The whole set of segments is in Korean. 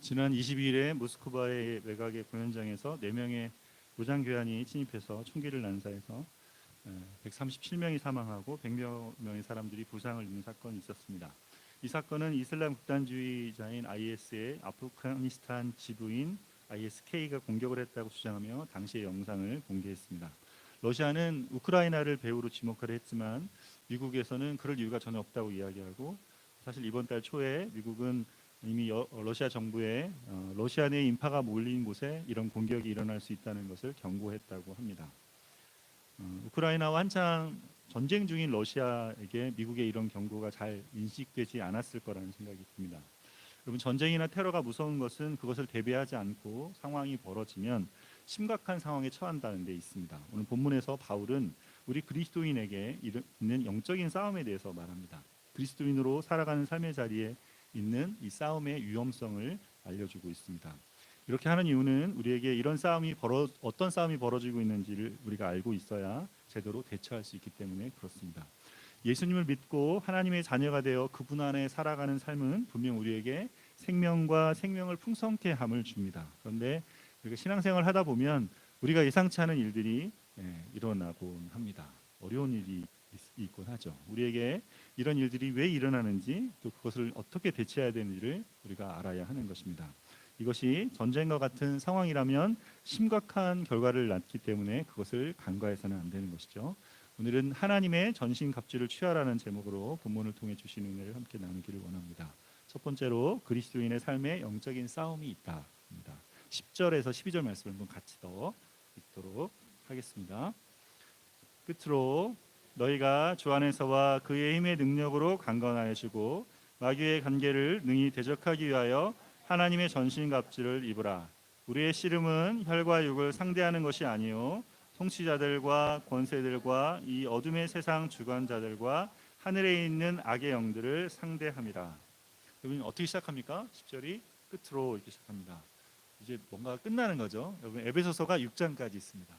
지난 22일에 모스크바의 외곽의 공연장에서 4명의 무장교환이 침입해서 총기를 난사해서 137명이 사망하고 100여 명의 사람들이 부상을 입는 사건이 있었습니다. 이 사건은 이슬람 극단주의자인 IS의 아프가니스탄 지부인 ISK가 공격을 했다고 주장하며 당시의 영상을 공개했습니다. 러시아는 우크라이나를 배후로 지목하려 했지만 미국에서는 그럴 이유가 전혀 없다고 이야기하고, 사실 이번 달 초에 미국은 이미 러시아 정부에 러시아 내 인파가 몰린 곳에 이런 공격이 일어날 수 있다는 것을 경고했다고 합니다. 우크라이나와 한창 전쟁 중인 러시아에게 미국의 이런 경고가 잘 인식되지 않았을 거라는 생각이 듭니다. 여러분, 전쟁이나 테러가 무서운 것은 그것을 대비하지 않고 상황이 벌어지면 심각한 상황에 처한다는 데 있습니다. 오늘 본문에서 바울은 우리 그리스도인에게 있는 영적인 싸움에 대해서 말합니다. 그리스도인으로 살아가는 삶의 자리에 있는 이 싸움의 위험성을 알려주고 있습니다. 이렇게 하는 이유는 우리에게 이런 어떤 싸움이 벌어지고 있는지를 우리가 알고 있어야 제대로 대처할 수 있기 때문에 그렇습니다. 예수님을 믿고 하나님의 자녀가 되어 그분 안에 살아가는 삶은 분명 우리에게 생명과 생명을 풍성케 함을 줍니다. 그런데 우리가 신앙생활을 하다 보면 우리가 예상치 않은 일들이 일어나곤 합니다. 어려운 일이 있곤 하죠. 우리에게 이런 일들이 왜 일어나는지, 또 그것을 어떻게 대처해야 되는지를 우리가 알아야 하는 것입니다. 이것이 전쟁과 같은 상황이라면 심각한 결과를 낳기 때문에 그것을 간과해서는 안 되는 것이죠. 오늘은 하나님의 전신갑주를 취하라는 제목으로 본문을 통해 주신 은혜를 함께 나누기를 원합니다. 첫 번째로 그리스도인의 삶에 영적인 싸움이 있다. 10절에서 12절 말씀을 한번 같이 더 읽도록 하겠습니다. 끝으로 너희가 주 안에서와 그의 힘의 능력으로 강건하여지고 마귀의 관계를 능히 대적하기 위하여 하나님의 전신갑주를 입으라. 우리의 씨름은 혈과 육을 상대하는 것이 아니요 통치자들과 권세들과 이 어둠의 세상 주관자들과 하늘에 있는 악의 영들을 상대함이라. 여러분, 어떻게 시작합니까? 10절이 끝으로 이렇게 시작합니다. 이제 뭔가 끝나는 거죠. 여러분, 에베소서가 6장까지 있습니다.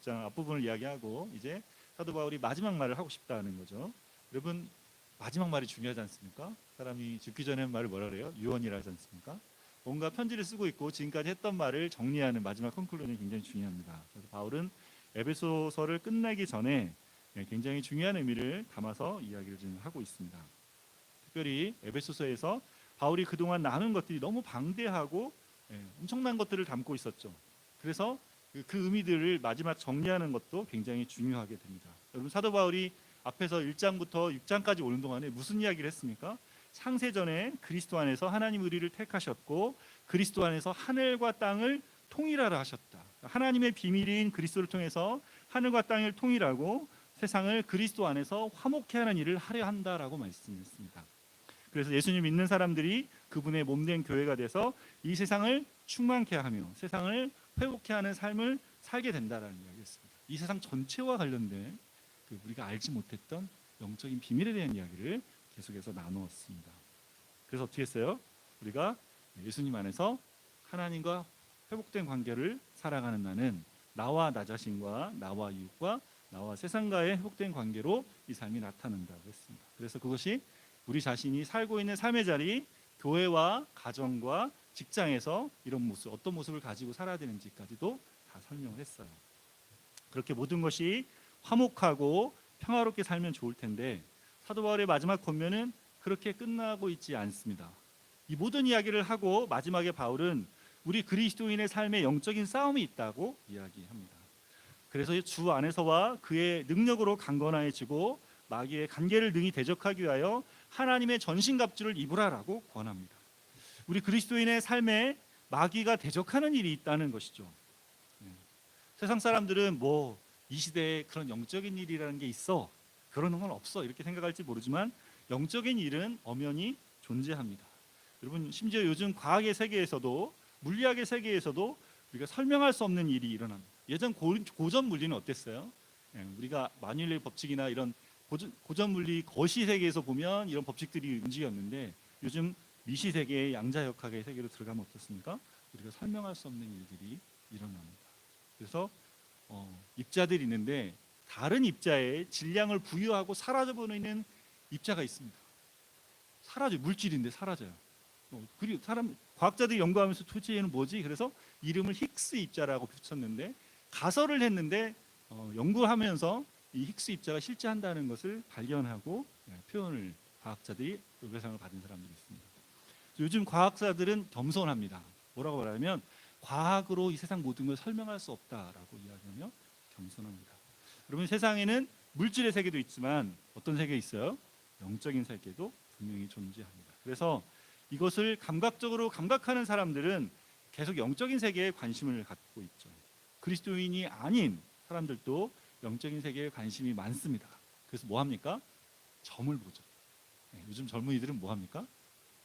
6장 앞부분을 이야기하고 이제 사도 바울이 마지막 말을 하고 싶다는 거죠. 여러분, 마지막 말이 중요하지 않습니까? 사람이 죽기 전에 말을 뭐라 그래요? 유언이라 하지 않습니까? 뭔가 편지를 쓰고 있고 지금까지 했던 말을 정리하는 마지막 컨클루전이 굉장히 중요합니다. 그래서 바울은 에베소서를 끝내기 전에 굉장히 중요한 의미를 담아서 이야기를 지금 하고 있습니다. 특별히 에베소서에서 바울이 그동안 나눈 것들이 너무 방대하고 엄청난 것들을 담고 있었죠. 그래서 그 의미들을 마지막 정리하는 것도 굉장히 중요하게 됩니다. 여러분, 사도 바울이 앞에서 1장부터 6장까지 오는 동안에 무슨 이야기를 했습니까? 창세전에 그리스도 안에서 하나님 우리를 택하셨고 그리스도 안에서 하늘과 땅을 통일하라 하셨다. 하나님의 비밀인 그리스도를 통해서 하늘과 땅을 통일하고 세상을 그리스도 안에서 화목케 하는 일을 하려 한다라고 말씀했습니다. 그래서 예수님 믿는 사람들이 그분의 몸된 교회가 돼서 이 세상을 충만케 하며 세상을 회복케 하는 삶을 살게 된다라는 이야기였습니다. 이 세상 전체와 관련된 우리가 알지 못했던 영적인 비밀에 대한 이야기를 계속해서 나누었습니다. 그래서 어떻게 했어요? 우리가 예수님 안에서 하나님과 회복된 관계를 살아가는 나는 나와 나 자신과 나와 이웃과 나와 세상과의 회복된 관계로 이 삶이 나타난다고 했습니다. 그래서 그것이 우리 자신이 살고 있는 삶의 자리, 교회와 가정과 직장에서 이런 모습, 어떤 모습을 가지고 살아야 되는지까지도 다 설명을 했어요. 그렇게 모든 것이 화목하고 평화롭게 살면 좋을 텐데 사도 바울의 마지막 권면은 그렇게 끝나고 있지 않습니다. 이 모든 이야기를 하고 마지막에 바울은 우리 그리스도인의 삶에 영적인 싸움이 있다고 이야기합니다. 그래서 주 안에서와 그의 능력으로 강건해지고 마귀의 관계를 능히 대적하기 위하여 하나님의 전신갑주를 입으라라고 권합니다. 우리 그리스도인의 삶에 마귀가 대적하는 일이 있다는 것이죠. 세상 사람들은 이 시대에 그런 영적인 일이라는 게 있어, 그런 건 없어 이렇게 생각할지 모르지만 영적인 일은 엄연히 존재합니다. 여러분, 심지어 요즘 과학의 세계에서도 물리학의 세계에서도 우리가 설명할 수 없는 일이 일어납니다. 예전 고전 물리는 어땠어요? 우리가 마뉴엘의 법칙이나 이런 고전 물리 거시 세계에서 보면 이런 법칙들이 움직였는데 요즘 미시 세계의 양자역학의 세계로 들어가면 어떻습니까? 우리가 설명할 수 없는 일들이 일어납니다. 그래서 입자들이 있는데 다른 입자에 질량을 부여하고 사라져버리는 입자가 있습니다. 물질인데 사라져요. 그리고 과학자들이 연구하면서 도대체 얘는 뭐지? 그래서 이름을 힉스 입자라고 붙였는데 가설을 했는데 연구하면서 이 힉스 입자가 실제 한다는 것을 발견하고 표현을 과학자들이 노벨상을 받은 사람들이 있습니다. 요즘 과학자들은 겸손합니다. 뭐라고 말하면 과학으로 이 세상 모든 걸 설명할 수 없다라고 이야기하며 겸손합니다. 여러분 세상에는 물질의 세계도 있지만 어떤 세계 있어요? 영적인 세계도 분명히 존재합니다. 그래서 이것을 감각적으로 감각하는 사람들은 계속 영적인 세계에 관심을 갖고 있죠. 그리스도인이 아닌 사람들도 영적인 세계에 관심이 많습니다. 그래서 뭐 합니까? 점을 보죠. 요즘 젊은이들은 뭐 합니까?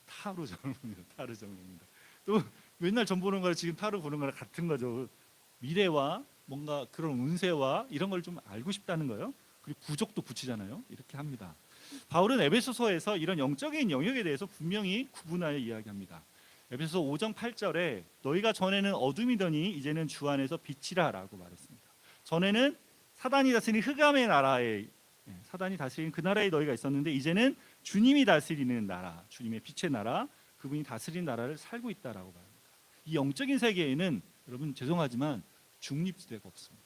타로 점을 봅니다. 타로 점을 봅니다. 또 맨날 점 보는 거랑 지금 타로 보는 거랑 같은 거죠. 미래와 뭔가 그런 운세와 이런 걸 좀 알고 싶다는 거예요. 그리고 부족도 붙이잖아요. 이렇게 합니다. 바울은 에베소서에서 이런 영적인 영역에 대해서 분명히 구분하여 이야기합니다. 에베소서 5장 8절에 너희가 전에는 어둠이더니 이제는 주 안에서 빛이라라고 말했습니다. 전에는 사단이 다스리는 흑암의 나라에 사단이 다스리는 그 나라에 너희가 있었는데 이제는 주님이 다스리는 나라, 주님의 빛의 나라, 그분이 다스리는 나라를 살고 있다라고 말합니다. 이 영적인 세계에는 여러분 죄송하지만 중립지대가 없습니다.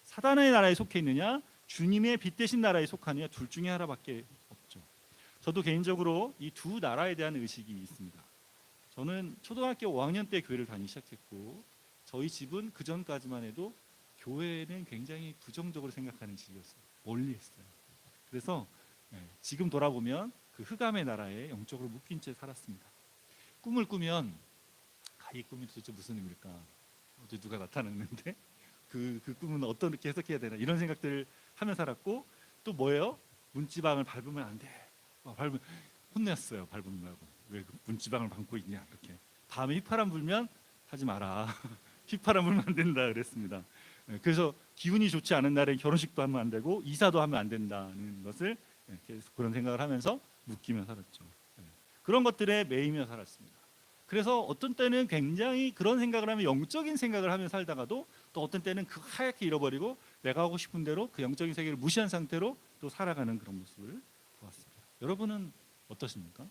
사단의 나라에 속해 있느냐, 주님의 빛 대신 나라에 속하느냐 둘 중에 하나밖에 없죠. 저도 개인적으로 이 두 나라에 대한 의식이 있습니다. 저는 초등학교 5학년 때 교회를 다니기 시작했고 저희 집은 그 전까지만 해도 교회는 굉장히 부정적으로 생각하는 집이었어요. 멀리했어요. 그래서 지금 돌아보면 그 흑암의 나라에 영적으로 묶인 채 살았습니다. 꿈을 꾸면 이 꿈이 도대체 무슨 의미일까? 어제 누가 나타났는데 그 꿈은 어떻게 해석해야 되나 이런 생각들을 하며 살았고 또 뭐예요? 문지방을 밟으면 안 돼. 밟으면 혼냈어요. 밟으려고. 왜 문지방을 밟고 있냐 이렇게. 다음에 휘파람 불면 하지 마라. 휘파람 불면 안 된다 그랬습니다. 그래서 기운이 좋지 않은 날에 결혼식도 하면 안 되고 이사도 하면 안 된다는 것을 계속 그런 생각을 하면서 묶이며 살았죠. 그런 것들에 매이며 살았습니다. 그래서 어떤 때는 굉장히 그런 생각을 하면 영적인 생각을 하며 살다가도 또 어떤 때는 그 하얗게 잃어버리고 내가 하고 싶은 대로 그 영적인 세계를 무시한 상태로 또 살아가는 그런 모습을 보았습니다. 여러분은 어떠십니까?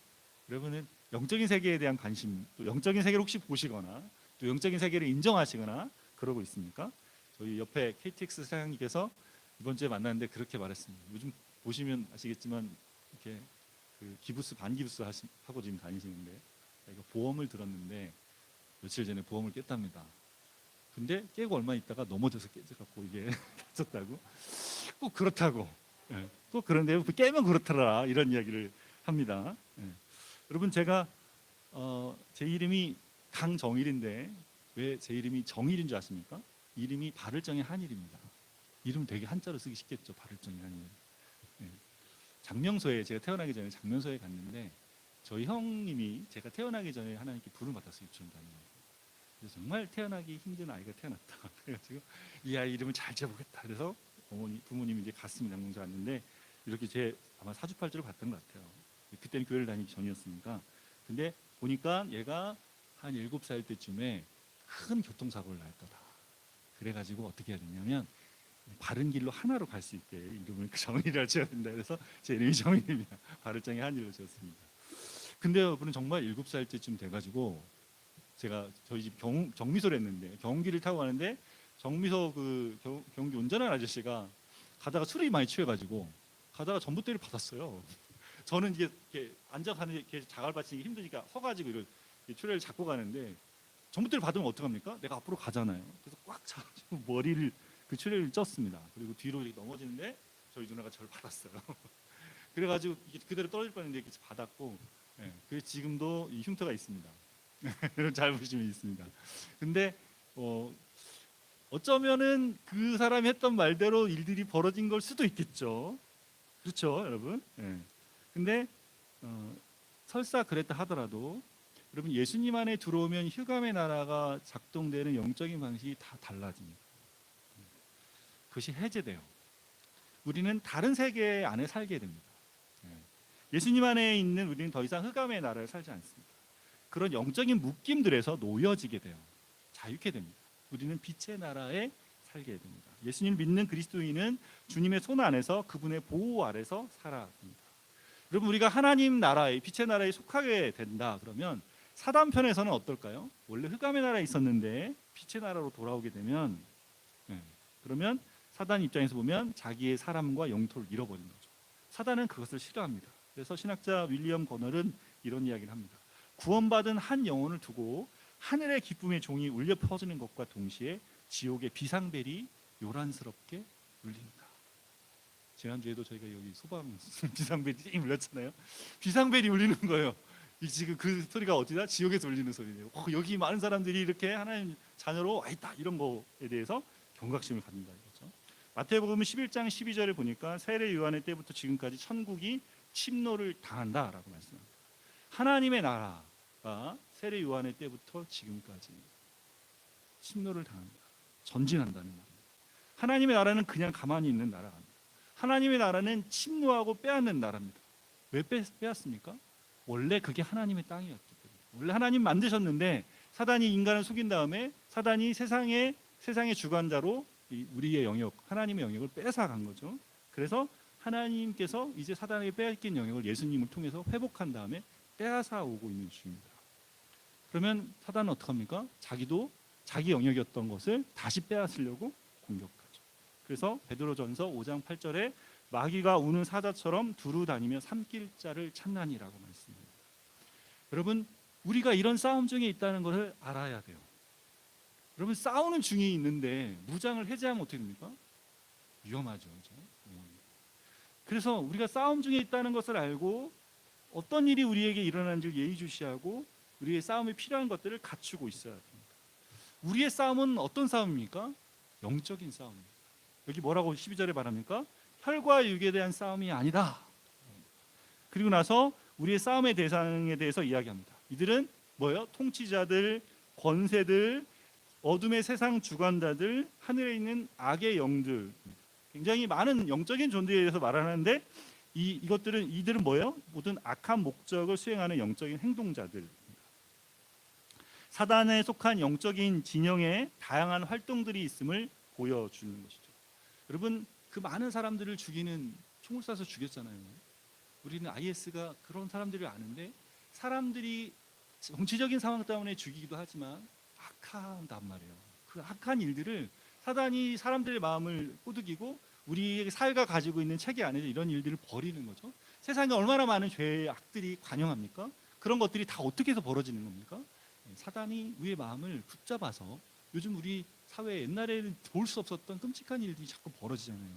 여러분은 영적인 세계에 대한 관심, 또 영적인 세계를 혹시 보시거나 또 영적인 세계를 인정하시거나 그러고 있습니까? 저희 옆에 KTX 사장님께서 이번 주에 만났는데 그렇게 말했습니다. 요즘 보시면 아시겠지만 이렇게 그 기부스 반기부스 하고 지금 다니시는데 이거 보험을 들었는데 며칠 전에 보험을 깼답니다. 근데 깨고 얼마 있다가 넘어져서 깨져갖고 이게 다쳤다고? 꼭 그렇다고. 꼭 그런데 깨면 그렇더라 이런 이야기를 합니다. 여러분 제가 제 이름이 강정일인데 왜 제 이름이 정일인 줄 아십니까? 이름이 발을정의 한일입니다. 이름 되게 한자로 쓰기 쉽겠죠. 발을정의 한일. 장명소에 제가 태어나기 전에 장명소에 갔는데 저희 형님이 제가 태어나기 전에 하나님께 부름 받았어요. 유치원장님. 그래서 정말 태어나기 힘든 아이가 태어났다. 그래가지고 이 아이 이름을 잘 지어보겠다. 그래서 부모님이 이제 갔습니다. 장명소 갔는데 이렇게 제 아마 사주팔자로 갔던 것 같아요. 그때는 교회를 다니기 전이었으니까. 근데 보니까 얘가 한 7살 때쯤에 큰 교통사고를 날 거다. 그래가지고 어떻게 해야 되냐면 바른 길로 하나로 갈 수 있게 이름을 정일이라 지어야 된다. 그래서 제 이름이 정일입니다. 발을정의 한일로 지었습니다. 근데 여러분은 정말 7살 때쯤 돼가지고 제가 저희 집 정미소를 했는데 경운기를 타고 가는데 정미소 그 경운기 운전하는 아저씨가 가다가 술이 많이 취해가지고 가다가 전봇대를 받았어요. 저는 이게 앉아 가는 게 자갈 받치기 힘드니까 서가지고 이런 트레이를 잡고 가는데 전봇대를 받으면 어떡합니까? 내가 앞으로 가잖아요. 그래서 꽉 잡아가지고 머리를 그 트레이를 쪘습니다. 그리고 뒤로 이렇게 넘어지는데 저희 누나가 저를 받았어요. 그래가지고 이게 그대로 떨어질 뻔했는데 이렇게 받았고, 그래서 지금도 이 흉터가 있습니다. 잘 보시면 있습니다. 근데 어쩌면은 그 사람이 했던 말대로 일들이 벌어진 걸 수도 있겠죠. 그렇죠, 여러분? 근데 설사 그랬다 하더라도 여러분 예수님 안에 들어오면 흑암의 나라가 작동되는 영적인 방식이 다 달라집니다. 그것이 해제돼요. 우리는 다른 세계 안에 살게 됩니다. 예수님 안에 있는 우리는 더 이상 흑암의 나라를 살지 않습니다. 그런 영적인 묶임들에서 놓여지게 돼요. 자유케 됩니다. 우리는 빛의 나라에 살게 됩니다. 예수님을 믿는 그리스도인은 주님의 손 안에서 그분의 보호 아래서 살아갑니다. 여러분 우리가 하나님 나라의 빛의 나라에 속하게 된다 그러면 사단 편에서는 어떨까요? 원래 흑암의 나라에 있었는데 빛의 나라로 돌아오게 되면, 그러면 사단 입장에서 보면 자기의 사람과 영토를 잃어버린 거죠. 사단은 그것을 싫어합니다. 그래서 신학자 윌리엄 거널은 이런 이야기를 합니다. 구원받은 한 영혼을 두고 하늘의 기쁨의 종이 울려 퍼지는 것과 동시에 지옥의 비상벨이 요란스럽게 울린다. 지난주에도 저희가 여기 소방 비상벨이 띵 울렸잖아요. 비상벨이 울리는 거예요. 지금 그 소리가 어디다? 지옥에서 울리는 소리예요. 여기 많은 사람들이 이렇게 하나님 자녀로 와 있다, 이런 거에 대해서 경각심을 갖는다 이거죠. 마태복음 11장 12절을 보니까 세례 요한의 때부터 지금까지 천국이 침노를 당한다라고 말씀합니다. 하나님의 나라가 세례 요한의 때부터 지금까지 침노를 당한다, 전진한다는 말입니다. 하나님의 나라는 그냥 가만히 있는 나라가 아닙니다. 하나님의 나라는 침노하고 빼앗는 나라입니다. 왜 빼앗습니까? 원래 그게 하나님의 땅이었기 때문에. 원래 하나님 만드셨는데 사단이 인간을 속인 다음에 사단이 세상의 주관자로 우리의 영역, 하나님의 영역을 뺏어간 거죠. 그래서 하나님께서 이제 사단에게 빼앗긴 영역을 예수님을 통해서 회복한 다음에 빼앗아 오고 있는 중입니다. 그러면 사단은 어떡합니까? 자기도 자기 영역이었던 것을 다시 빼앗으려고 공격하죠. 그래서 베드로전서 5장 8절에 마귀가 우는 사자처럼 두루 다니며 삼킬 자를 찾나니라고 말씀합니다. 여러분, 우리가 이런 싸움 중에 있다는 것을 알아야 돼요. 여러분, 싸우는 중에 있는데 무장을 해제하면 어떻게 됩니까? 위험하죠. 그렇죠? 그래서 우리가 싸움 중에 있다는 것을 알고 어떤 일이 우리에게 일어나는지를 예의주시하고 우리의 싸움에 필요한 것들을 갖추고 있어야 됩니다. 우리의 싸움은 어떤 싸움입니까? 영적인 싸움입니다. 여기 뭐라고 12절에 말합니까? 혈과 육에 대한 싸움이 아니다. 그리고 나서 우리의 싸움의 대상에 대해서 이야기합니다. 이들은 뭐예요? 통치자들, 권세들, 어둠의 세상 주관자들, 하늘에 있는 악의 영들, 굉장히 많은 영적인 존재에 대해서 말하는데 이들은 뭐예요? 모든 악한 목적을 수행하는 영적인 행동자들. 사단에 속한 영적인 진영에 다양한 활동들이 있음을 보여주는 것이죠. 여러분, 그 많은 사람들을 죽이는, 총을 쏴서 죽였잖아요. 우리는 IS가 그런 사람들을 아는데 사람들이 정치적인 상황 때문에 죽이기도 하지만 악한단 말이에요. 그 악한 일들을 사단이 사람들의 마음을 꼬드기고 우리의 사회가 가지고 있는 체계 안에서 이런 일들을 벌이는 거죠. 세상에 얼마나 많은 죄의 악들이 관영합니까? 그런 것들이 다 어떻게 해서 벌어지는 겁니까? 사단이 우리의 마음을 붙잡아서, 요즘 우리 사회에 옛날에는 볼 수 없었던 끔찍한 일들이 자꾸 벌어지잖아요.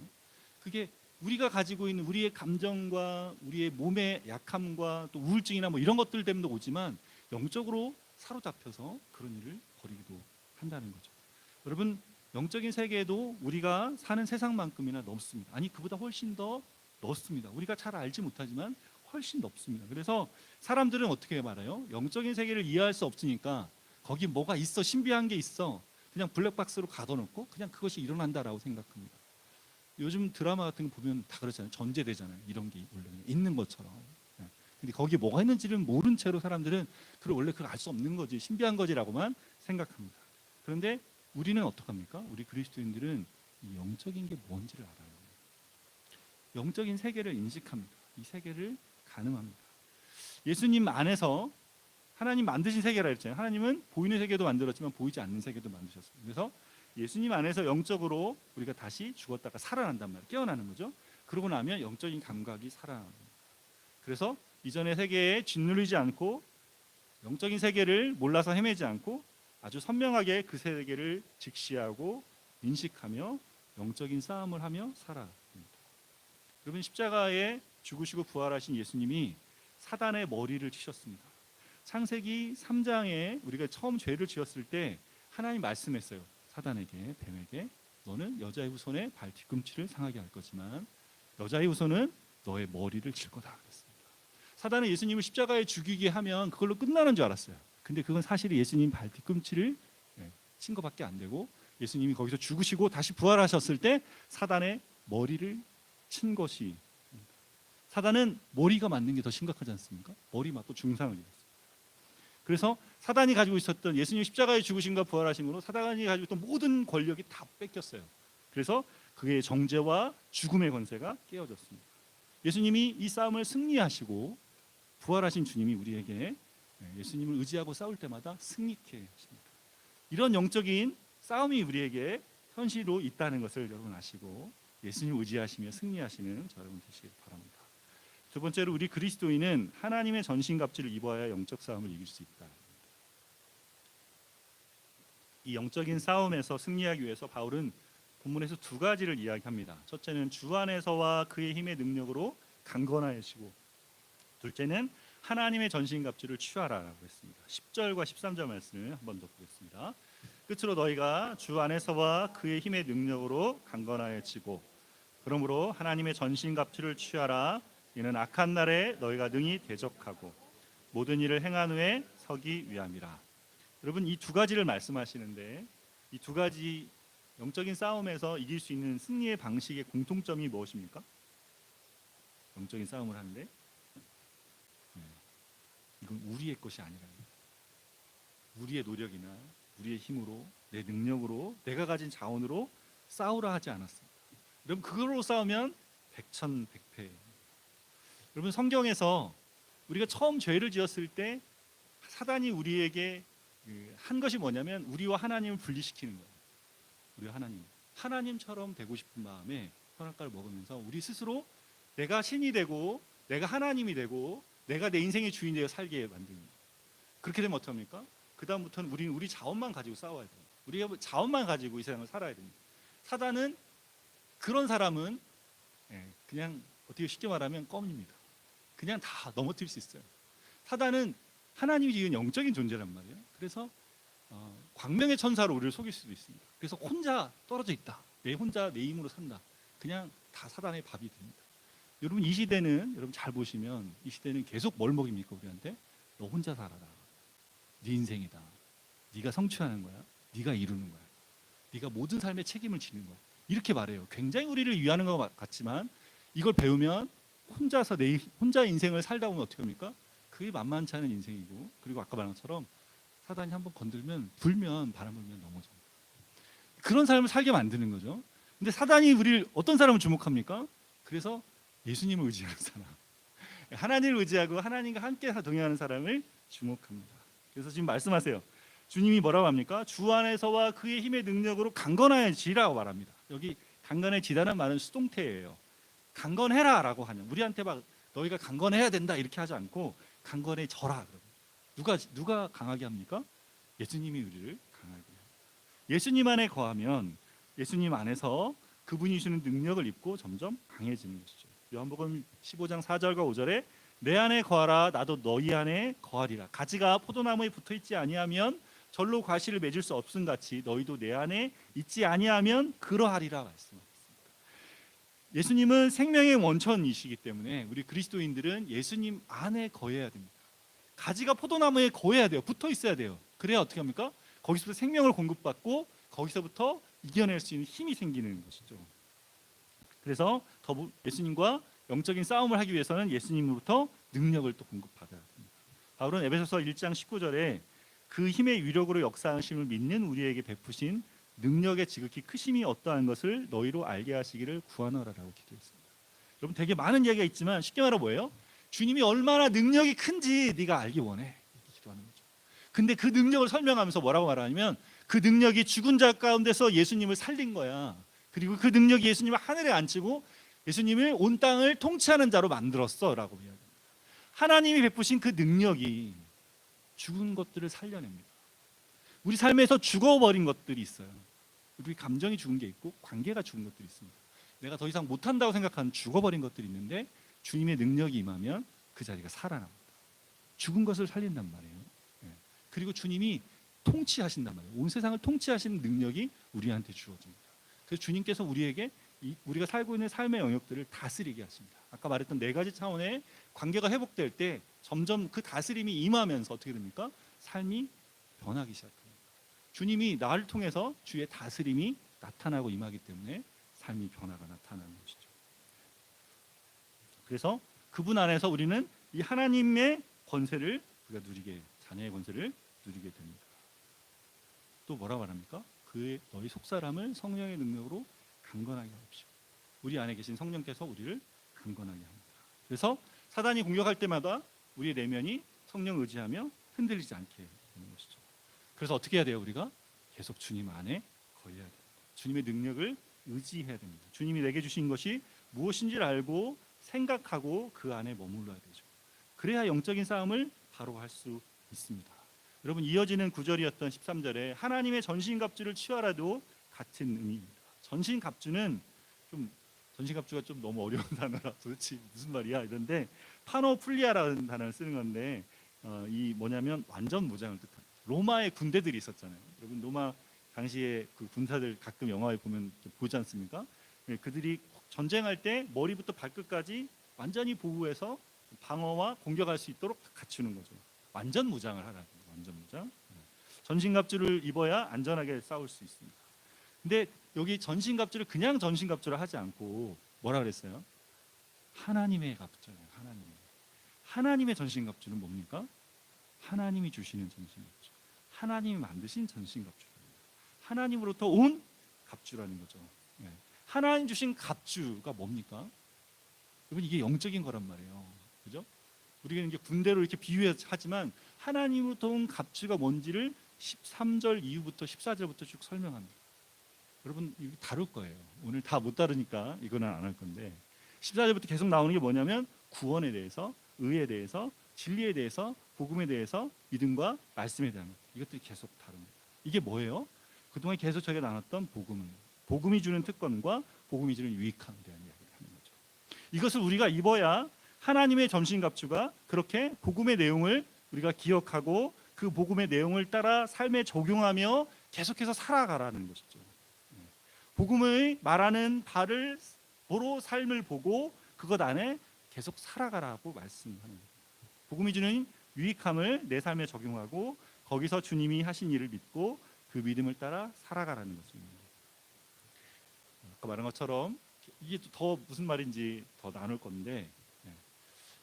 그게 우리가 가지고 있는 우리의 감정과 우리의 몸의 약함과 또 우울증이나 뭐 이런 것들 때문에 오지만 영적으로 사로잡혀서 그런 일을 벌이기도 한다는 거죠. 여러분, 영적인 세계에도 우리가 사는 세상만큼이나 넓습니다. 아니, 그보다 훨씬 더 넓습니다. 우리가 잘 알지 못하지만 훨씬 넓습니다. 그래서 사람들은 어떻게 말해요? 영적인 세계를 이해할 수 없으니까 거기 뭐가 있어, 신비한 게 있어, 그냥 블랙박스로 가둬놓고 그냥 그것이 일어난다라고 생각합니다. 요즘 드라마 같은 거 보면 다 그렇잖아요. 전제되잖아요. 이런 게 원래 있는 것처럼. 근데 거기에 뭐가 있는지를 모른 채로 사람들은 원래 그걸 알 수 없는 거지, 신비한 거지라고만 생각합니다. 그런데 우리는 어떡합니까? 우리 그리스도인들은 이 영적인 게 뭔지를 알아요. 영적인 세계를 인식합니다. 이 세계를 가늠합니다. 예수님 안에서 하나님 만드신 세계라 했잖아요. 하나님은 보이는 세계도 만들었지만 보이지 않는 세계도 만드셨습니다. 그래서 예수님 안에서 영적으로 우리가 다시 죽었다가 살아난단 말이에요. 깨어나는 거죠. 그러고 나면 영적인 감각이 살아납니다. 그래서 이전의 세계에 짓누르지 않고 영적인 세계를 몰라서 헤매지 않고 아주 선명하게 그 세계를 직시하고 인식하며 영적인 싸움을 하며 살아갑니다. 여러분, 십자가에 죽으시고 부활하신 예수님이 사단의 머리를 치셨습니다. 창세기 3장에 우리가 처음 죄를 지었을 때 하나님 말씀했어요. 사단에게, 뱀에게, 너는 여자의 후손의 발 뒤꿈치를 상하게 할 거지만 여자의 후손은 너의 머리를 칠 거다 그랬습니다. 사단은 예수님을 십자가에 죽이게 하면 그걸로 끝나는 줄 알았어요. 근데 그건 사실 예수님 발 뒤꿈치를 친 것밖에 안 되고, 예수님이 거기서 죽으시고 다시 부활하셨을 때 사단의 머리를 친 것이, 사단은 머리가 맞는 게 더 심각하지 않습니까? 머리 맞고 중상을 입었어요. 그래서 사단이 가지고 있었던, 예수님 십자가에 죽으신과 부활하심으로 사단이 가지고 있던 모든 권력이 다 뺏겼어요. 그래서 그의 정죄와 죽음의 권세가 깨어졌습니다. 예수님이 이 싸움을 승리하시고 부활하신 주님이 우리에게 예수님을 의지하고 싸울 때마다 승리케 하십니다. 이런 영적인 싸움이 우리에게 현실로 있다는 것을 여러분 아시고 예수님을 의지하시며 승리하시는 저 여러분 되시길 바랍니다. 두 번째로 우리 그리스도인은 하나님의 전신갑주를 입어야 영적 싸움을 이길 수 있다. 이 영적인 싸움에서 승리하기 위해서 바울은 본문에서 두 가지를 이야기합니다. 첫째는 주 안에서와 그의 힘의 능력으로 강건하여지고, 둘째는 하나님의 전신갑주를 취하라라고 했습니다. 10절과 13절 말씀을 한 번 더 보겠습니다. 끝으로 너희가 주 안에서와 그의 힘의 능력으로 강건하여지고, 그러므로 하나님의 전신갑주를 취하라. 이는 악한 날에 너희가 능히 대적하고 모든 일을 행한 후에 서기 위함이라. 여러분, 이 두 가지를 말씀하시는데, 이 두 가지 영적인 싸움에서 이길 수 있는 승리의 방식의 공통점이 무엇입니까? 영적인 싸움을 하는데 이건 우리의 것이 아니라 우리의 노력이나 우리의 힘으로, 내 능력으로, 내가 가진 자원으로 싸우라 하지 않았습니다. 여러분, 그걸로 싸우면 백천백패. 여러분, 성경에서 우리가 처음 죄를 지었을 때 사단이 우리에게 한 것이 뭐냐면 우리와 하나님을 분리시키는 거예요. 우리와 하나님처럼 되고 싶은 마음에 선악과를 먹으면서 우리 스스로 내가 신이 되고 내가 하나님이 되고 내가 내 인생의 주인이 되어 살게 만드는 거예요. 그렇게 되면 어떡합니까? 그 다음부터는 우리는 우리 자원만 가지고 싸워야 돼요. 우리가 자원만 가지고 이 세상을 살아야 됩니다. 사단은 그런 사람은 그냥 어떻게 쉽게 말하면 껌입니다. 그냥 다 넘어뜨릴 수 있어요. 사단은 하나님이 지은 영적인 존재란 말이에요. 그래서 광명의 천사로 우리를 속일 수도 있습니다. 그래서 혼자 떨어져 있다. 내 힘으로 산다. 그냥 다 사단의 밥이 됩니다. 여러분, 이 시대는 여러분 잘 보시면 이 시대는 계속 뭘 먹입니까? 우리한테 너 혼자 살아라. 네 인생이다. 네가 성취하는 거야. 네가 이루는 거야. 네가 모든 삶의 책임을 지는 거야. 이렇게 말해요. 굉장히 우리를 위하는 것 같지만 이걸 배우면 혼자 인생을 살다 보면 어떻게 합니까? 그게 만만치 않은 인생이고, 그리고 아까 말한 것처럼 사단이 한번 건들면 불면 바람 불면 넘어집니다. 그런 삶을 살게 만드는 거죠. 근데 사단이 우리를 어떤 사람을 주목합니까? 그래서 예수님을 의지하는 사람, 하나님을 의지하고 하나님과 함께 동행하는 사람을 주목합니다. 그래서 지금 말씀하세요. 주님이 뭐라고 합니까? 주 안에서와 그의 힘의 능력으로 강건해지라고 말합니다. 여기 강건해지다는 말은 수동태예요. 강건해라라고 하면 우리한테 막 너희가 강건해야 된다 이렇게 하지 않고 강건해져라. 누가 강하게 합니까? 예수님이 우리를 강하게 해요. 예수님 안에 거하면 예수님 안에서 그분이 주는 능력을 입고 점점 강해지는 것이죠. 요한복음 15장 4절과 5절에 내 안에 거하라 나도 너희 안에 거하리라. 가지가 포도나무에 붙어있지 아니하면 절로 과실을 맺을 수 없음 같이 너희도 내 안에 있지 아니하면 그러하리라 말씀합니다. 예수님은 생명의 원천이시기 때문에 우리 그리스도인들은 예수님 안에 거해야 됩니다. 가지가 포도나무에 거해야 돼요. 붙어 있어야 돼요. 그래야 어떻게 합니까? 거기서부터 생명을 공급받고 거기서부터 이겨낼 수 있는 힘이 생기는 것이죠. 그래서 예수님과 영적인 싸움을 하기 위해서는 예수님으로부터 능력을 또 공급받아야 됩니다. 바울은 에베소서 1장 19절에 그 힘의 위력으로 역사하심을 믿는 우리에게 베푸신 능력의 지극히 크심이 어떠한 것을 너희로 알게 하시기를 구하노라라고 기도했습니다. 여러분, 되게 많은 이야기가 있지만 쉽게 말하면 뭐예요? 주님이 얼마나 능력이 큰지 네가 알기 원해. 이렇게 기도하는 거죠. 근데 그 능력을 설명하면서 뭐라고 말하냐면 그 능력이 죽은 자 가운데서 예수님을 살린 거야. 그리고 그 능력이 예수님을 하늘에 앉히고 예수님을 온 땅을 통치하는 자로 만들었어라고 이야기합니다. 하나님이 베푸신 그 능력이 죽은 것들을 살려냅니다. 우리 삶에서 죽어버린 것들이 있어요. 우리 감정이 죽은 게 있고 관계가 죽은 것들이 있습니다. 내가 더 이상 못한다고 생각하는 죽어버린 것들이 있는데 주님의 능력이 임하면 그 자리가 살아납니다. 죽은 것을 살린단 말이에요. 그리고 주님이 통치하신단 말이에요. 온 세상을 통치하시는 능력이 우리한테 주어집니다. 그래서 주님께서 우리에게 우리가 살고 있는 삶의 영역들을 다스리게 하십니다. 아까 말했던 네 가지 차원의 관계가 회복될 때 점점 그 다스림이 임하면서 어떻게 됩니까? 삶이 변하기 시작합니다. 주님이 나를 통해서 주의 다스림이 나타나고 임하기 때문에 삶이 변화가 나타나는 것이죠. 그래서 그분 안에서 우리는 이 하나님의 권세를 우리가 자녀의 권세를 누리게 됩니다. 또 뭐라고 말합니까? 너희 속사람을 성령의 능력으로 강건하게 하십시오. 우리 안에 계신 성령께서 우리를 강건하게 합니다. 그래서 사단이 공격할 때마다 우리의 내면이 성령 의지하며 흔들리지 않게 되는 것이죠. 그래서 어떻게 해야 돼요? 우리가 계속 주님 안에 거해야 돼요. 주님의 능력을 의지해야 됩니다. 주님이 내게 주신 것이 무엇인지를 알고 생각하고 그 안에 머물러야 되죠. 그래야 영적인 싸움을 바로 할 수 있습니다. 여러분, 이어지는 구절이었던 13절에 하나님의 전신갑주를 취하라도 같은 의미입니다. 전신갑주는 좀, 전신갑주가 좀 너무 어려운 단어라 도대체 무슨 말이야 이런데, 파노플리아라는 단어를 쓰는 건데 이 뭐냐면 완전 무장을 뜻합니다. 로마의 군대들이 있었잖아요. 여러분, 로마 당시에 그 군사들 가끔 영화에 보면 보지 않습니까? 그들이 전쟁할 때 머리부터 발끝까지 완전히 보호해서 방어와 공격할 수 있도록 갖추는 거죠. 완전 무장을 하라는 거예요. 완전 무장. 전신갑주를 입어야 안전하게 싸울 수 있습니다. 근데 여기 전신갑주를 그냥 전신갑주를 하지 않고 뭐라 그랬어요? 하나님의 갑주예요. 하나님의 전신갑주는 뭡니까? 하나님이 주시는 전신갑주, 하나님이 만드신 전신갑주입니다. 하나님으로부터 온 갑주라는 거죠. 하나님 주신 갑주가 뭡니까? 여러분, 이게 영적인 거란 말이에요. 그죠? 우리가 이제 군대로 이렇게 비유하지만 하나님으로부터 온 갑주가 뭔지를 13절 이후부터 14절부터 쭉 설명합니다. 여러분, 이거 다룰 거예요. 오늘 다 못 다루니까 이거는 안 할 건데, 14절부터 계속 나오는 게 뭐냐면 구원에 대해서, 의에 대해서, 진리에 대해서, 복음에 대해서, 믿음과 말씀에 대한 것, 이것들이 계속 다룹니다. 이게 뭐예요? 그동안 계속 저희가 나눴던 복음이 주는 특권과 복음이 주는 유익함에 대한 이야기를 하는 거죠. 이것을 우리가 입어야 하나님의 전신갑주가 그렇게 복음의 내용을 우리가 기억하고 그 복음의 내용을 따라 삶에 적용하며 계속해서 살아가라는 것이죠. 복음의 말하는 바를 보러 삶을 보고 그것 안에 계속 살아가라고 말씀하는 거예요. 복음이 주는 유익함을 내 삶에 적용하고 거기서 주님이 하신 일을 믿고 그 믿음을 따라 살아가라는 것입니다. 아까 말한 것처럼 이게 더 무슨 말인지 더 나눌 건데,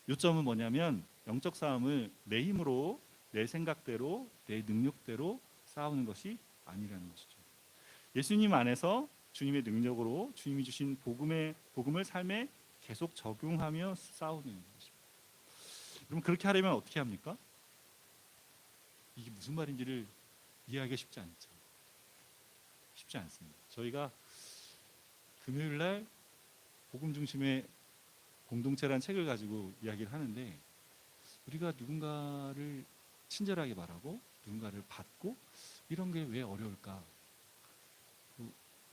요점은 뭐냐면 영적 싸움을 내 힘으로, 내 생각대로, 내 능력대로 싸우는 것이 아니라는 것이죠. 예수님 안에서 주님의 능력으로 주님이 주신 복음을 삶에 계속 적용하며 싸우는 것입니다. 그럼 그렇게 하려면 어떻게 합니까? 이게 무슨 말인지를 이해하기가 쉽지 않죠. 쉽지 않습니다. 저희가 금요일 날 복음 중심의 공동체라는 책을 가지고 이야기를 하는데, 우리가 누군가를 친절하게 말하고 누군가를 받고 이런 게 왜 어려울까?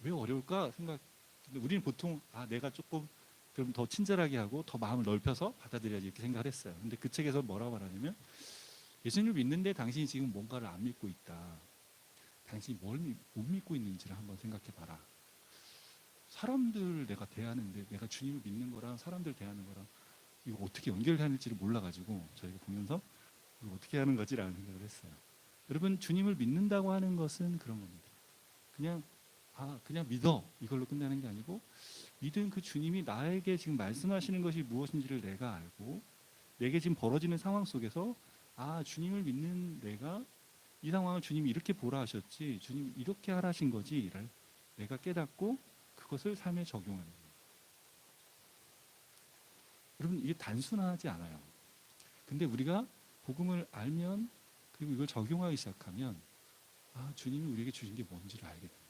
왜 어려울까 생각. 근데 우리는 보통 내가 조금 그럼 더 친절하게 하고 더 마음을 넓혀서 받아들여야지 이렇게 생각을 했어요. 근데 그 책에서 뭐라고 말하냐면, 예수님을 믿는데 당신이 지금 뭔가를 안 믿고 있다. 당신이 뭘 못 믿고 있는지를 한번 생각해 봐라. 사람들 내가 대하는데, 내가 주님을 믿는 거랑 사람들 대하는 거랑 이거 어떻게 연결되는지를 몰라가지고 저희가 보면서 이거 어떻게 하는 거지라는 생각을 했어요. 여러분, 주님을 믿는다고 하는 것은 그런 겁니다. 그냥 믿어 이걸로 끝나는 게 아니고, 믿은 그 주님이 나에게 지금 말씀하시는 것이 무엇인지를 내가 알고, 내게 지금 벌어지는 상황 속에서 주님을 믿는 내가 이 상황을 주님이 이렇게 보라 하셨지, 주님이 이렇게 하라 하신 거지를 내가 깨닫고 그것을 삶에 적용하는 거예요. 여러분, 이게 단순하지 않아요. 근데 우리가 복음을 알면, 그리고 이걸 적용하기 시작하면 주님이 우리에게 주신 게 뭔지를 알게 됩니다.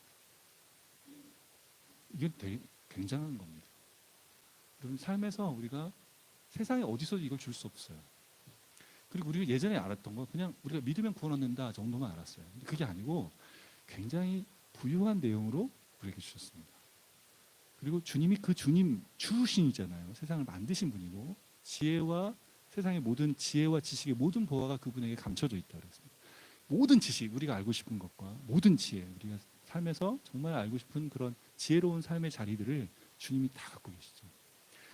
이게 되게 굉장한 겁니다. 여러분, 삶에서 우리가 세상에 어디서도 이걸 줄 수 없어요. 그리고 우리가 예전에 알았던 건 그냥 우리가 믿으면 구원 얻는다 정도만 알았어요. 근데 그게 아니고 굉장히 부유한 내용으로 우리에게 주셨습니다. 그리고 주님이 그 주님 주신이잖아요. 세상을 만드신 분이고, 지혜와 세상의 모든 지혜와 지식의 모든 보화가 그분에게 감춰져 있다고 그랬습니다. 모든 지식, 우리가 알고 싶은 것과 모든 지혜, 우리가 삶에서 정말 알고 싶은 그런 지혜로운 삶의 자리들을 주님이 다 갖고 계시죠.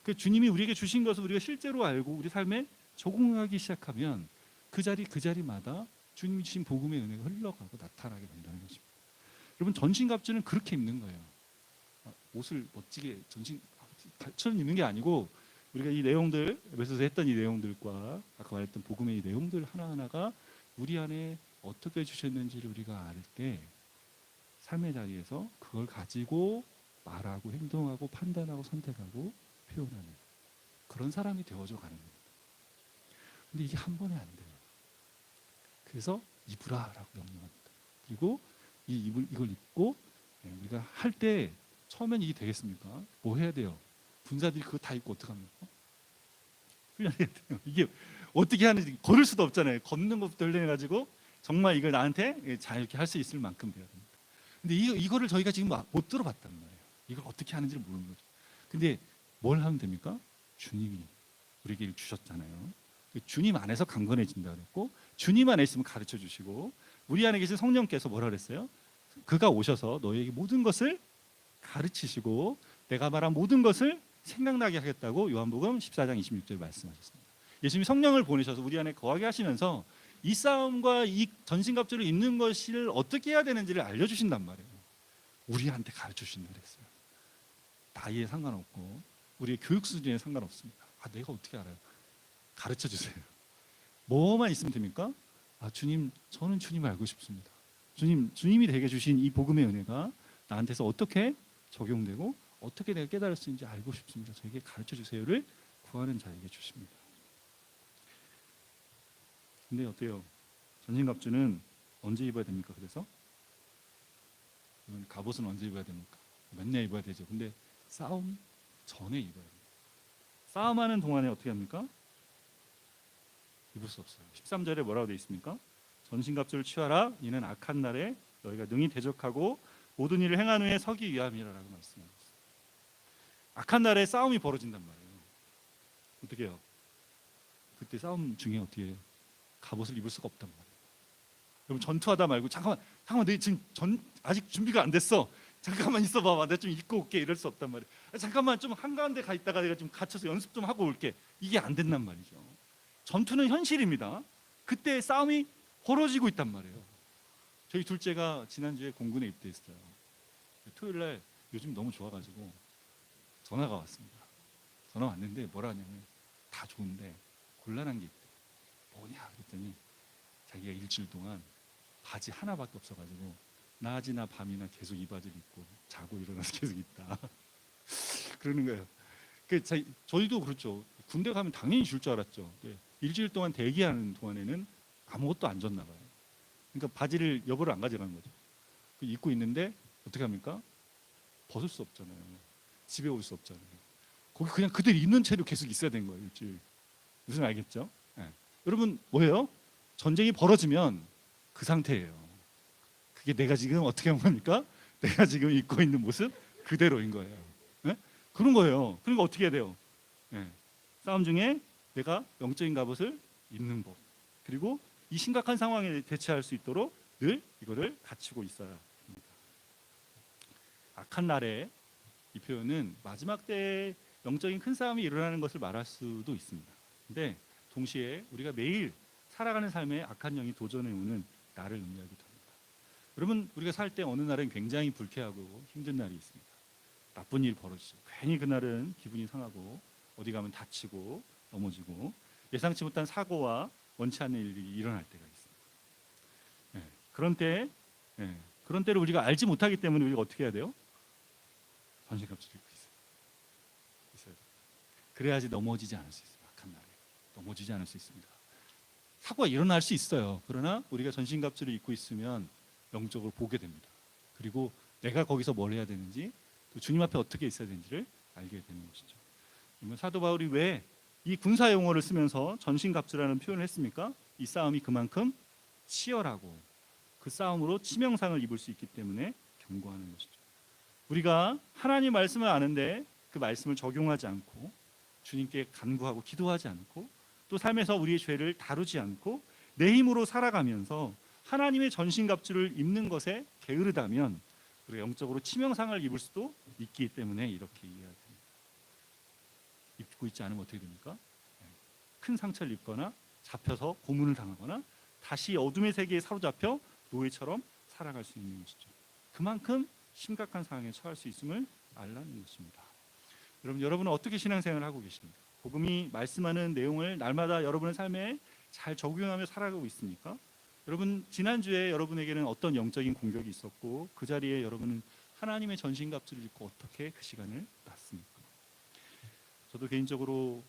그 주님이 우리에게 주신 것을 우리가 실제로 알고 우리 삶에 적응하기 시작하면 그 자리마다 주님이 주신 복음의 은혜가 흘러가고 나타나게 된다는 것입니다. 여러분, 전신갑주는 그렇게 입는 거예요. 옷을 멋지게 전신처럼 입는 게 아니고, 우리가 이 내용들, 에베소서 했던 이 내용들과 아까 말했던 복음의 이 내용들 하나하나가 우리 안에 어떻게 주셨는지를 우리가 알 때 삶의 자리에서 그걸 가지고 말하고 행동하고 판단하고 선택하고 표현하는 그런 사람이 되어져 가는 겁니다. 근데 이게 한 번에 안 돼요. 그래서 입으라라고 명령합니다. 그리고 이걸 입고 우리가 할 때 처음엔 이게 되겠습니까? 뭐 해야 돼요? 군사들이 그거 다 입고 어떡합니까? 훈련해야 돼요. 이게 어떻게 하는지 걸을 수도 없잖아요. 걷는 것부터 훈련해가지고 정말 이걸 나한테 잘 이렇게 할 수 있을 만큼 돼야 됩니다. 근데 이거를 저희가 지금 못 들어봤단 말이에요. 이걸 어떻게 하는지를 모르는 거죠. 근데 뭘 하면 됩니까? 주님이 우리에게 주셨잖아요. 주님 안에서 강건해진다 그랬고, 주님 안에 있으면 가르쳐 주시고, 우리 안에 계신 성령께서 뭐라 그랬어요? 그가 오셔서 너희에게 모든 것을 가르치시고 내가 말한 모든 것을 생각나게 하겠다고 요한복음 14장 26절에 말씀하셨습니다. 예수님이 성령을 보내셔서 우리 안에 거하게 하시면서 이 싸움과 이 전신갑주를 입는 것을 어떻게 해야 되는지를 알려주신단 말이에요. 우리한테 가르쳐 주신다 그랬어요. 나이에 상관없고 우리의 교육 수준에 상관없습니다. 내가 어떻게 알아요? 가르쳐 주세요. 뭐만 있으면 됩니까? 주님, 저는 주님을 알고 싶습니다. 주님이 되게 주신 이 복음의 은혜가 나한테서 어떻게 적용되고 어떻게 내가 깨달을 수 있는지 알고 싶습니다. 저에게 가르쳐 주세요를 구하는 자에게 주십니다. 근데 어때요? 전신갑주는 언제 입어야 됩니까? 그래서 갑옷은 언제 입어야 됩니까? 맨날 입어야 되죠. 근데 싸움 전에 입어야 돼요. 싸움하는 동안에 어떻게 합니까? 입을 수 없어요. 13절에 뭐라고 되어 있습니까? 전신갑주를 취하라. 이는 악한 날에 너희가 능히 대적하고 모든 일을 행한 후에 서기 위함이라라고 말씀하셨어요. 악한 날에 싸움이 벌어진단 말이에요. 어떻게 해요? 그때 싸움 중에 어떻게 해요? 갑옷을 입을 수가 없단 말이에요. 여러분 전투하다 말고 잠깐만 너 지금 아직 준비가 안 됐어. 잠깐만 있어봐봐. 내가 좀 입고 올게. 이럴 수 없단 말이에요. 잠깐만 좀 한가운데 가 있다가 내가 좀 갇혀서 연습 좀 하고 올게. 이게 안 된단 말이죠. 전투는 현실입니다. 그때 싸움이 벌어지고 있단 말이에요. 저희 둘째가 지난주에 공군에 입대했어요. 토요일날 요즘 너무 좋아가지고 전화가 왔습니다. 전화 왔는데 뭐라 하냐면 다 좋은데 곤란한 게 있대. 뭐냐 그랬더니 자기가 일주일 동안 바지 하나밖에 없어가지고 낮이나 밤이나 계속 이 바지를 입고 자고 일어나서 계속 입다. 그러는 거예요. 저희도 그렇죠. 군대 가면 당연히 줄 줄 알았죠. 일주일 동안 대기하는 동안에는 아무것도 안 줬나 봐요. 그러니까 바지를 여벌을 안 가져가는 거죠. 입고 있는데 어떻게 합니까? 벗을 수 없잖아요. 집에 올 수 없잖아요. 거기 그냥 그대로 입는 채로 계속 있어야 되는 거예요. 일주일. 무슨 알겠죠? 네. 여러분 뭐예요? 전쟁이 벌어지면 그 상태예요. 그게 내가 지금 어떻게 한 겁니까? 내가 지금 입고 있는 모습 그대로인 거예요. 네? 그런 거예요. 그러니까 어떻게 해야 돼요? 네. 싸움 중에 내가 영적인 갑옷을 입는 법, 그리고 이 심각한 상황에 대처할 수 있도록 늘 이거를 갖추고 있어야 합니다. 악한 날에 이 표현은 마지막 때에 영적인 큰 싸움이 일어나는 것을 말할 수도 있습니다. 근데 동시에 우리가 매일 살아가는 삶에 악한 영이 도전해 오는 날을 의미하기도 합니다. 여러분 우리가 살 때 어느 날은 굉장히 불쾌하고 힘든 날이 있습니다. 나쁜 일 벌어지죠. 괜히 그날은 기분이 상하고 어디 가면 다치고 넘어지고 예상치 못한 사고와 원치 않는 일이 일어날 때가 있습니다. 그런 때를 우리가 알지 못하기 때문에 우리가 어떻게 해야 돼요? 전신갑주를 입고 있어야 돼요. 그래야지 넘어지지 않을 수 있어요. 악한 날에 넘어지지 않을 수 있습니다. 사고가 일어날 수 있어요. 그러나 우리가 전신갑주를 입고 있으면 영적으로 보게 됩니다. 그리고 내가 거기서 뭘 해야 되는지, 또 주님 앞에 어떻게 있어야 되는지를 알게 되는 것이죠. 그러면 사도 바울이 왜 이 군사 용어를 쓰면서 전신갑주라는 표현을 했습니까? 이 싸움이 그만큼 치열하고 그 싸움으로 치명상을 입을 수 있기 때문에 경고하는 것이죠. 우리가 하나님 말씀을 아는데 그 말씀을 적용하지 않고 주님께 간구하고 기도하지 않고 또 삶에서 우리의 죄를 다루지 않고 내 힘으로 살아가면서 하나님의 전신갑주를 입는 것에 게으르다면 우리가 영적으로 치명상을 입을 수도 있기 때문에 이렇게 이해해야 됩니다. 입고 있지 않으면 어떻게 됩니까? 큰 상처를 입거나 잡혀서 고문을 당하거나 다시 어둠의 세계에 사로잡혀 노예처럼 살아갈 수 있는 것이죠. 그만큼 심각한 상황에 처할 수 있음을 알라는 것입니다. 여러분은 어떻게 신앙생활을 하고 계십니까? 복음이 말씀하는 내용을 날마다 여러분의 삶에 잘 적용하며 살아가고 있습니까? 여러분 지난주에 여러분에게는 어떤 영적인 공격이 있었고 그 자리에 여러분은 하나님의 전신갑주를 입고 어떻게 그 시간을 났습니까? 저도 개인적으로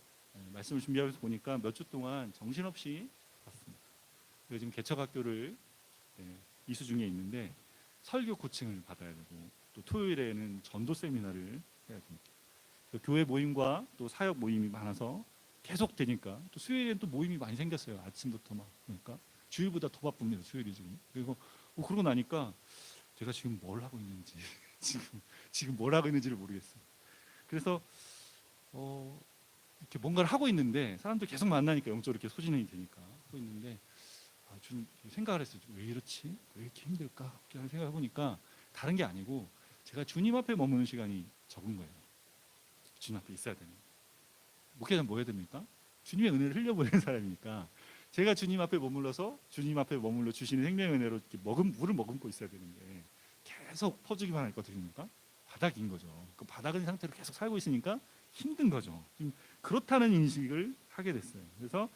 말씀을 준비하면서 보니까 몇 주 동안 정신없이 봤습니다. 제가 지금 개척학교를 이수 중에 있는데 설교 코칭을 받아야 되고 또 토요일에는 전도 세미나를 해야 됩니다. 교회 모임과 또 사역 모임이 많아서 계속 되니까 또 수요일에는 또 모임이 많이 생겼어요. 아침부터 막 그러니까 주일보다 더 바쁩니다. 수요일이 지금. 그리고 그러고 나니까 제가 지금 뭘 하고 있는지 지금 뭘 하고 있는지를 모르겠어요. 그래서 이렇게 뭔가를 하고 있는데 사람들 계속 만나니까 영적으로 이렇게 소진이 되니까 하고 있는데 좀 생각을 했어요. 왜 이렇지? 왜 이렇게 힘들까? 이렇게 생각해 보니까 다른 게 아니고 제가 주님 앞에 머무는 시간이 적은 거예요. 주님 앞에 있어야 되는. 목회자는 뭐 해야 됩니까? 주님의 은혜를 흘려보내는 사람이니까 제가 주님 앞에 머물러서 주님 앞에 머물러 주시는 생명의 은혜로 이렇게 물을 머금고 있어야 되는데 계속 퍼주기만 할 것 같으십니까? 바닥인 거죠. 그 바닥인 상태로 계속 살고 있으니까 힘든 거죠. 지금 그렇다는 인식을 하게 됐어요. 그래서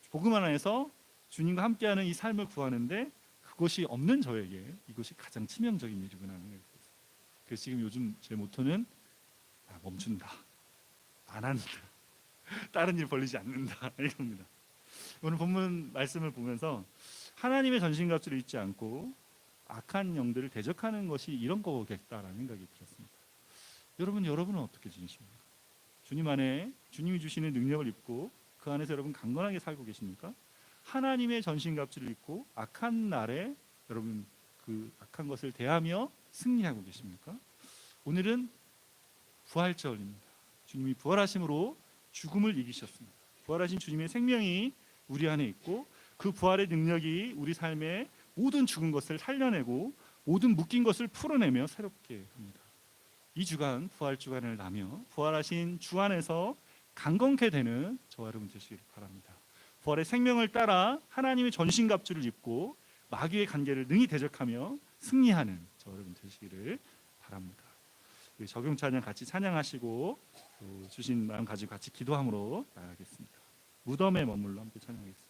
복음 안에서 주님과 함께하는 이 삶을 구하는데 그것이 없는 저에게 이것이 가장 치명적인 일이구나 하는 생각이 들었어요. 그래서 지금 요즘 제 모토는 멈춘다, 안 한다, 다른 일 벌리지 않는다 이겁니다. 오늘 본문 말씀을 보면서 하나님의 전신갑주를 잊지 않고 악한 영들을 대적하는 것이 이런 거겠다라는 생각이 들었습니다. 여러분은 어떻게 지내십니까? 주님 안에 주님이 주시는 능력을 입고 그 안에서 여러분 강건하게 살고 계십니까? 하나님의 전신갑주를 입고 악한 날에 여러분 그 악한 것을 대하며 승리하고 계십니까? 오늘은 부활절입니다. 주님이 부활하심으로 죽음을 이기셨습니다. 부활하신 주님의 생명이 우리 안에 있고 그 부활의 능력이 우리 삶의 모든 죽은 것을 살려내고 모든 묶인 것을 풀어내며 새롭게 합니다. 이 주간 부활 주간을 나며 부활하신 주 안에서 강건케 되는 저와 여러분 되시길 바랍니다. 부활의 생명을 따라 하나님의 전신갑주를 입고 마귀의 관계를 능히 대적하며 승리하는 저와 여러분 되시기를 바랍니다. 우리 적용 찬양 같이 찬양하시고 주신 마음 가지고 같이 기도함으로 나가겠습니다. 무덤에 머물러 함께 찬양하겠습니다.